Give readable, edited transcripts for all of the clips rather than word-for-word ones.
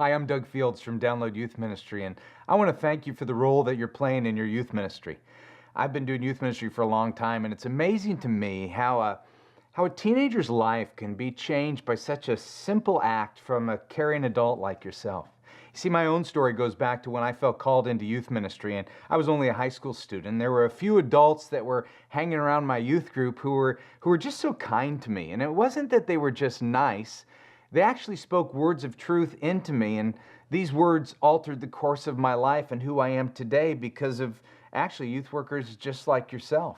Hi, I'm Doug Fields from Download Youth Ministry, and I want to thank you for the role that you're playing in your youth ministry. I've been doing youth ministry for a long time, and it's amazing to me how a teenager's life can be changed by such a simple act from a caring adult like yourself. You see, my own story goes back to when I felt called into youth ministry, and I was only a high school student. There were a few adults that were hanging around my youth group who were just so kind to me, and it wasn't that they were just nice. They actually spoke words of truth into me, and these words altered the course of my life and who I am today because of actually youth workers just like yourself.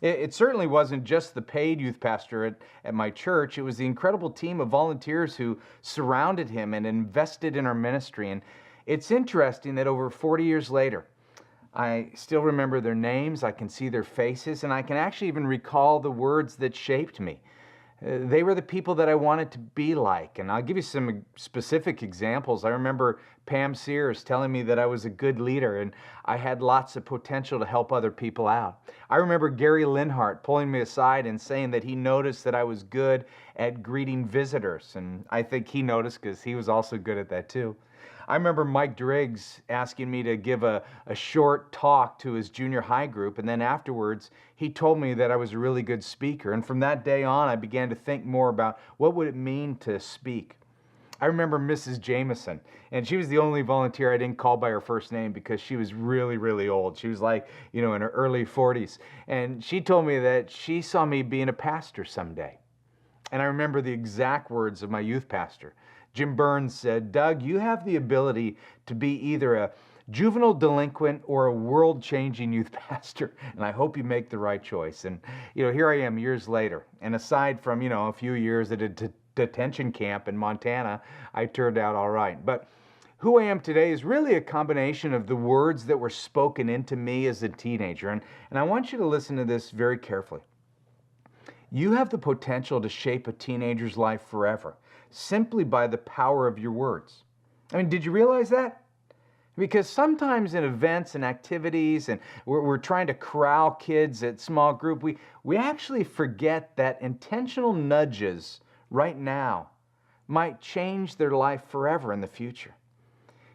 It certainly wasn't just the paid youth pastor at my church. It was the incredible team of volunteers who surrounded him and invested in our ministry. And it's interesting that over 40 years later, I still remember their names, I can see their faces, and I can actually even recall the words that shaped me. They were the people that I wanted to be like. And I'll give you some specific examples. I remember Pam Sears telling me that I was a good leader and I had lots of potential to help other people out. I remember Gary Linhart pulling me aside and saying that he noticed that I was good at greeting visitors. And I think he noticed because he was also good at that too. I remember Mike Driggs asking me to give a short talk to his junior high group, and then afterwards he told me that I was a really good speaker. And from that day on, I began to think more about what would it mean to speak. I remember Mrs. Jameson, and she was the only volunteer I didn't call by her first name because she was really, really old. She was like, in her early 40s. And she told me that she saw me being a pastor someday. And I remember the exact words of my youth pastor. Jim Burns said, "Doug, you have the ability to be either a juvenile delinquent or a world-changing youth pastor, and I hope you make the right choice." And, here I am years later. And aside from, a few years at a detention camp in Montana, I turned out all right. But who I am today is really a combination of the words that were spoken into me as a teenager. And I want you to listen to this very carefully. You have the potential to shape a teenager's life forever simply by the power of your words. I mean, did you realize that? Because sometimes in events and activities, and we're trying to corral kids at small group, we actually forget that intentional nudges right now might change their life forever in the future.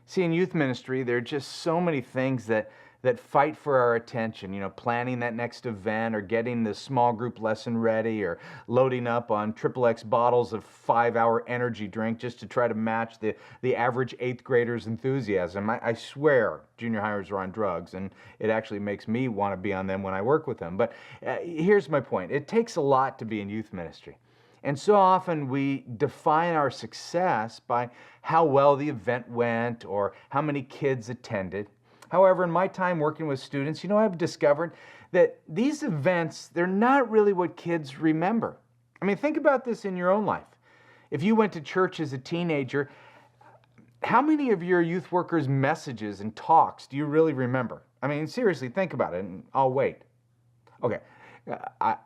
See, in youth ministry, there are just so many things that fight for our attention, planning that next event or getting the small group lesson ready or loading up on XXX bottles of 5-hour energy drink just to try to match the average 8th grader's enthusiasm. I swear junior hires are on drugs, and it actually makes me want to be on them when I work with them. But here's my point. It takes a lot to be in youth ministry. And so often we define our success by how well the event went or how many kids attended. However, in my time working with students, I've discovered that these events, they're not really what kids remember. I mean, think about this in your own life. If you went to church as a teenager, how many of your youth workers' messages and talks do you really remember? I mean, seriously, think about it, and I'll wait. Okay,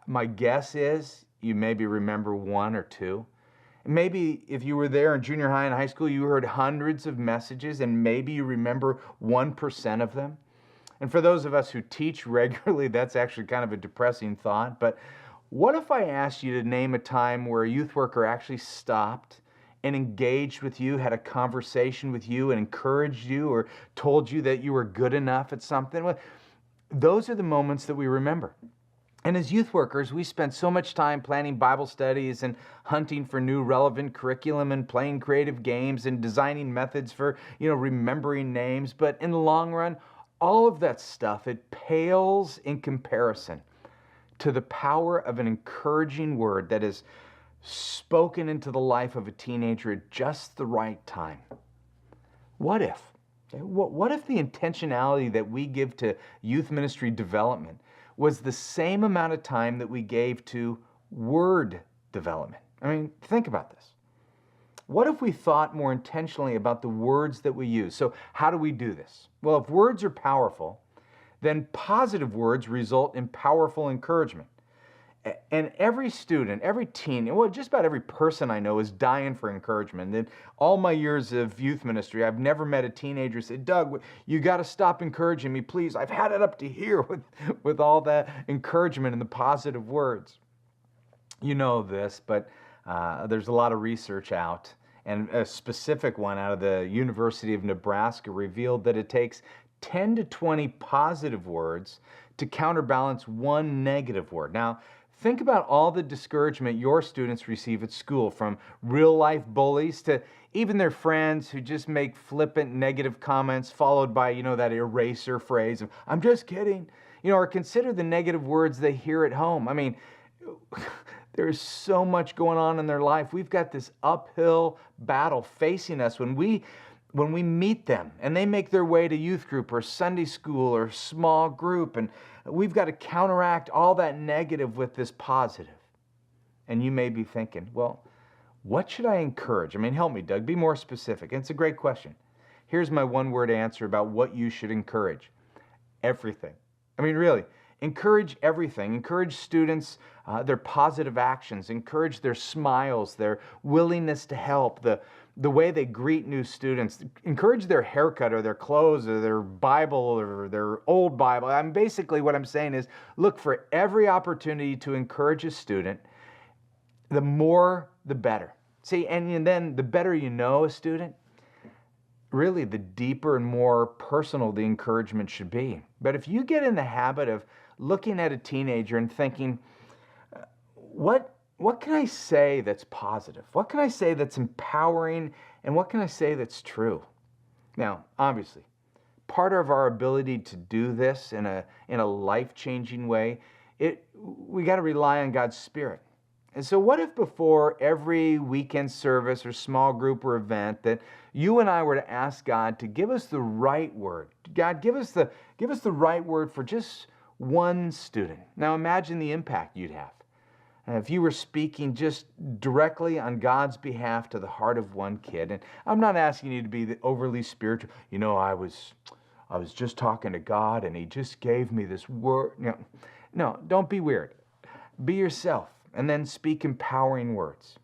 my guess is you maybe remember one or two. Maybe if you were there in junior high and high school, you heard hundreds of messages and maybe you remember 1% of them. And for those of us who teach regularly, that's actually kind of a depressing thought. But what if I asked you to name a time where a youth worker actually stopped and engaged with you, had a conversation with you and encouraged you or told you that you were good enough at something? Well, those are the moments that we remember. And as youth workers, we spend so much time planning Bible studies and hunting for new relevant curriculum and playing creative games and designing methods for, remembering names. But in the long run, all of that stuff, it pales in comparison to the power of an encouraging word that is spoken into the life of a teenager at just the right time. What if? What if the intentionality that we give to youth ministry development was the same amount of time that we gave to word development? I mean, think about this. What if we thought more intentionally about the words that we use? So how do we do this? Well, if words are powerful, then positive words result in powerful encouragement. And every student, every teen, well, just about every person I know is dying for encouragement. In all my years of youth ministry, I've never met a teenager who said, "Doug, you got to stop encouraging me, please. I've had it up to here with all that encouragement and the positive words." You know this, but there's a lot of research out. And a specific one out of the University of Nebraska revealed that it takes 10 to 20 positive words to counterbalance one negative word. Now, think about all the discouragement your students receive at school, from real life bullies to even their friends who just make flippant negative comments followed by, that eraser phrase of, I'm just kidding. Or consider the negative words they hear at home. I mean, there's so much going on in their life. We've got this uphill battle facing us when we meet them and they make their way to youth group or Sunday school or small group, and we've got to counteract all that negative with this positive. And you may be thinking, well, what should I encourage? I mean, help me, Doug. Be more specific. And it's a great question. Here's my one-word answer about what you should encourage. Everything. I mean, really, encourage everything. Encourage students, their positive actions. Encourage their smiles, their willingness to help, the way they greet new students. Encourage their haircut or their clothes or their Bible or their old Bible. Basically what I'm saying is look for every opportunity to encourage a student. The more, the better. See, and then the better you know a student, really the deeper and more personal the encouragement should be. But if you get in the habit of looking at a teenager and thinking, what can I say that's positive? What can I say that's empowering? And what can I say that's true? Now, obviously, part of our ability to do this in a life-changing way, we got to rely on God's Spirit. And so what if before every weekend service or small group or event that you and I were to ask God to give us the right word? God, give us the right word for just one student. Now imagine the impact you'd have. If you were speaking just directly on God's behalf to the heart of one kid. And I'm not asking you to be overly spiritual. I was just talking to God and he just gave me this word. No, don't be weird. Be yourself. And then speak empowering words.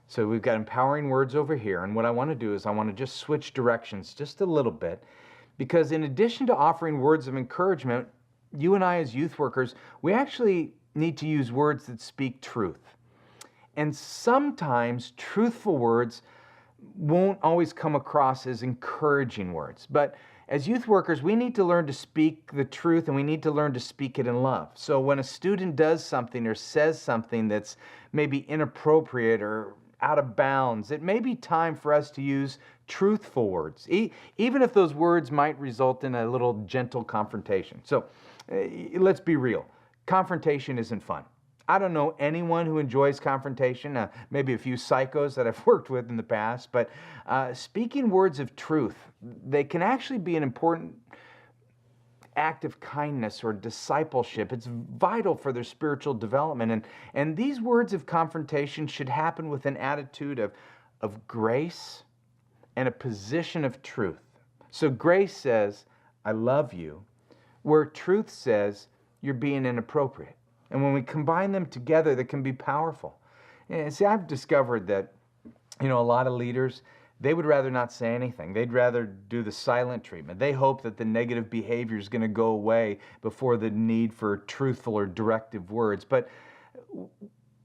So we've got empowering words over here. And what I want to do is I want to just switch directions just a little bit. Because in addition to offering words of encouragement, you and I as youth workers, we actually need to use words that speak truth. And sometimes truthful words won't always come across as encouraging words. But as youth workers, we need to learn to speak the truth and we need to learn to speak it in love. So when a student does something or says something that's maybe inappropriate or out of bounds, it may be time for us to use truthful words, even if those words might result in a little gentle confrontation. So let's be real. Confrontation isn't fun. I don't know anyone who enjoys confrontation, maybe a few psychos that I've worked with in the past, but speaking words of truth, they can actually be an important act of kindness or discipleship. It's vital for their spiritual development. And these words of confrontation should happen with an attitude of grace and a position of truth. So grace says, I love you, where truth says, you're being inappropriate. And when we combine them together, they can be powerful. And see, I've discovered that, a lot of leaders, they would rather not say anything. They'd rather do the silent treatment. They hope that the negative behavior is going to go away before the need for truthful or directive words. But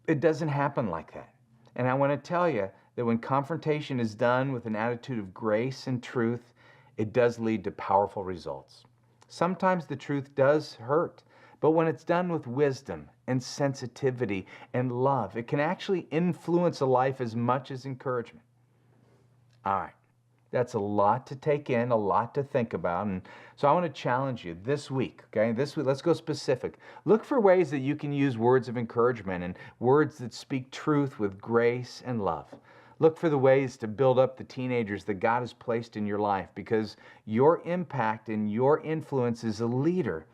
it doesn't happen like that. And I want to tell you that when confrontation is done with an attitude of grace and truth, it does lead to powerful results. Sometimes the truth does hurt. But when it's done with wisdom and sensitivity and love, it can actually influence a life as much as encouragement. All right, that's a lot to take in, a lot to think about. And so I want to challenge you this week, okay? This week, let's go specific. Look for ways that you can use words of encouragement and words that speak truth with grace and love. Look for the ways to build up the teenagers that God has placed in your life, because your impact and your influence as a leader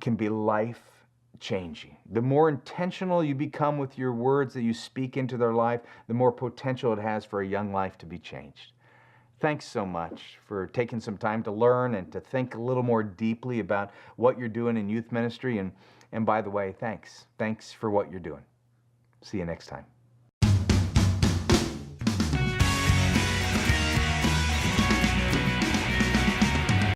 can be life-changing. The more intentional you become with your words that you speak into their life, the more potential it has for a young life to be changed. Thanks so much for taking some time to learn and to think a little more deeply about what you're doing in youth ministry. And by the way, thanks. Thanks for what you're doing. See you next time.